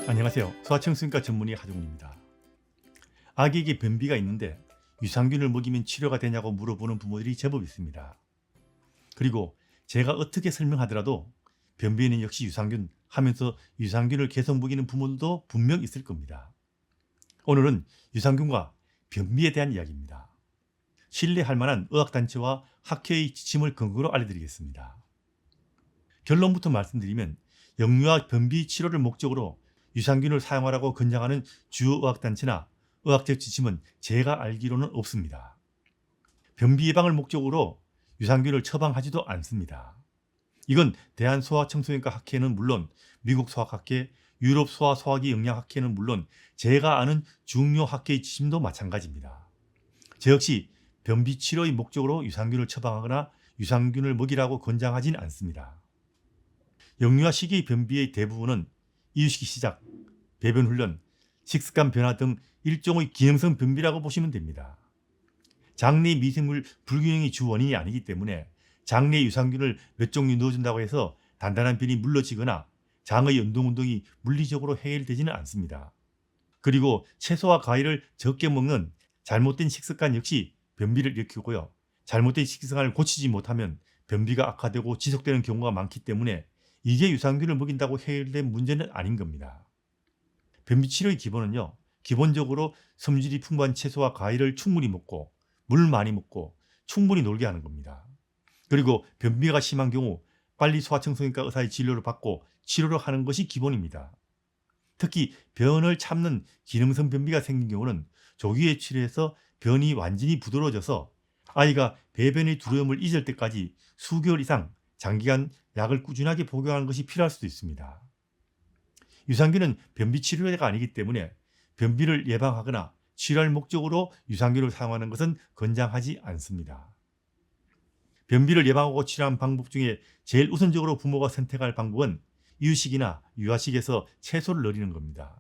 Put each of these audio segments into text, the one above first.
안녕하세요. 소아청소년과 전문의 하종훈입니다. 아기에게 변비가 있는데 유산균을 먹이면 치료가 되냐고 물어보는 부모들이 제법 있습니다. 그리고 제가 어떻게 설명하더라도 변비에는 역시 유산균 하면서 유산균을 계속 먹이는 부모들도 분명 있을 겁니다. 오늘은 유산균과 변비에 대한 이야기입니다. 신뢰할 만한 의학단체와 학회의 지침을 근거로 알려드리겠습니다. 결론부터 말씀드리면 역류와 변비 치료를 목적으로 유산균을 사용하라고 권장하는 주요 의학단체나 의학적 지침은 제가 알기로는 없습니다. 변비 예방을 목적으로 유산균을 처방하지도 않습니다. 이건 대한소아청소년과 학회는 물론 미국 소아학회, 유럽 소아소화기 영양학회는 물론 제가 아는 중요 학회의 지침도 마찬가지입니다. 저 역시 변비 치료의 목적으로 유산균을 처방하거나 유산균을 먹이라고 권장하진 않습니다. 역류와 시기의 변비의 대부분은 이유식이 시작, 배변 훈련, 식습관 변화 등 일종의 기능성 변비라고 보시면 됩니다. 장내 미생물 불균형이 주 원인이 아니기 때문에 장내 유산균을 몇 종류 넣어준다고 해서 단단한 변이 물러지거나 장의 운동이 물리적으로 해결되지는 않습니다. 그리고 채소와 과일을 적게 먹는 잘못된 식습관 역시 변비를 일으키고요. 잘못된 식습관을 고치지 못하면 변비가 악화되고 지속되는 경우가 많기 때문에 이게 유산균을 먹인다고 해결된 문제는 아닌 겁니다. 변비 치료의 기본은요. 기본적으로 섬유질이 풍부한 채소와 과일을 충분히 먹고 물 많이 먹고 충분히 놀게 하는 겁니다. 그리고 변비가 심한 경우 빨리 소아청소년과 의사의 진료를 받고 치료를 하는 것이 기본입니다. 특히 변을 참는 기능성 변비가 생긴 경우는 조기에 치료해서 변이 완전히 부드러워져서 아이가 배변의 두려움을 잊을 때까지 수개월 이상 장기간 약을 꾸준하게 복용하는 것이 필요할 수도 있습니다. 유산균은 변비 치료제가 아니기 때문에 변비를 예방하거나 치료할 목적으로 유산균을 사용하는 것은 권장하지 않습니다. 변비를 예방하고 치료하는 방법 중에 제일 우선적으로 부모가 선택할 방법은 이유식이나 유아식에서 채소를 넣이는 겁니다.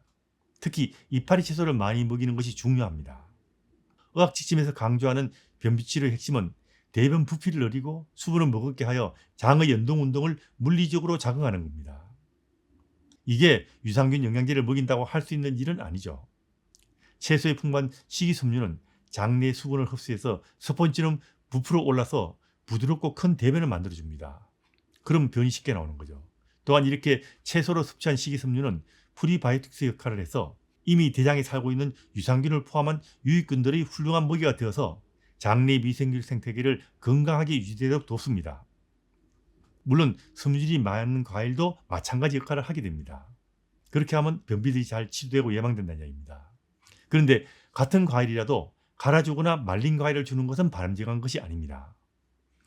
특히 이파리 채소를 많이 먹이는 것이 중요합니다. 의학 지침에서 강조하는 변비 치료의 핵심은 대변 부피를 늘리고 수분을 머금게 하여 장의 운동을 물리적으로 자극하는 겁니다. 이게 유산균 영양제를 먹인다고 할 수 있는 일은 아니죠. 채소에 풍부한 식이섬유는 장내 수분을 흡수해서 스펀지처럼 부풀어 올라서 부드럽고 큰 대변을 만들어줍니다. 그럼 변이 쉽게 나오는 거죠. 또한 이렇게 채소로 섭취한 식이섬유는 프리바이오틱스 역할을 해서 이미 대장에 살고 있는 유산균을 포함한 유익균들의 훌륭한 먹이가 되어서 장내 미생물 생태계를 건강하게 유지되도록 돕습니다. 물론 섬유질이 많은 과일도 마찬가지 역할을 하게 됩니다. 그렇게 하면 변비들이 잘 치료되고 예방된다는 이야기입니다. 그런데 같은 과일이라도 갈아주거나 말린 과일을 주는 것은 바람직한 것이 아닙니다.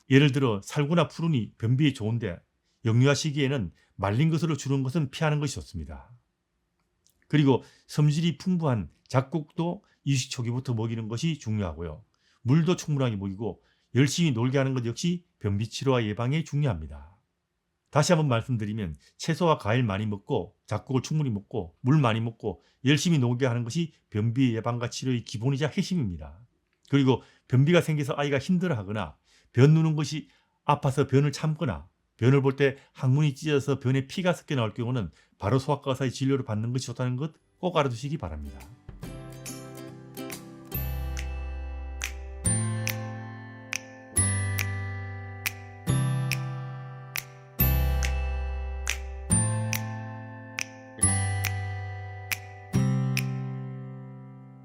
예를 들어 살구나 푸른이 변비에 좋은데 역류와 시기에는 말린 것으로 주는 것은 피하는 것이 좋습니다. 그리고 섬유질이 풍부한 잡곡도 이식 초기부터 먹이는 것이 중요하고요. 물도 충분하게 먹이고 열심히 놀게 하는 것 역시 변비 치료와 예방에 중요합니다. 다시 한번 말씀드리면 채소와 과일 많이 먹고 잡곡을 충분히 먹고 물 많이 먹고 열심히 놀게 하는 것이 변비 예방과 치료의 기본이자 핵심입니다. 그리고 변비가 생겨서 아이가 힘들어하거나 변 누는 것이 아파서 변을 참거나 변을 볼 때 항문이 찢어서 변에 피가 섞여 나올 경우는 바로 소아과 의사의 진료를 받는 것이 좋다는 것 꼭 알아두시기 바랍니다.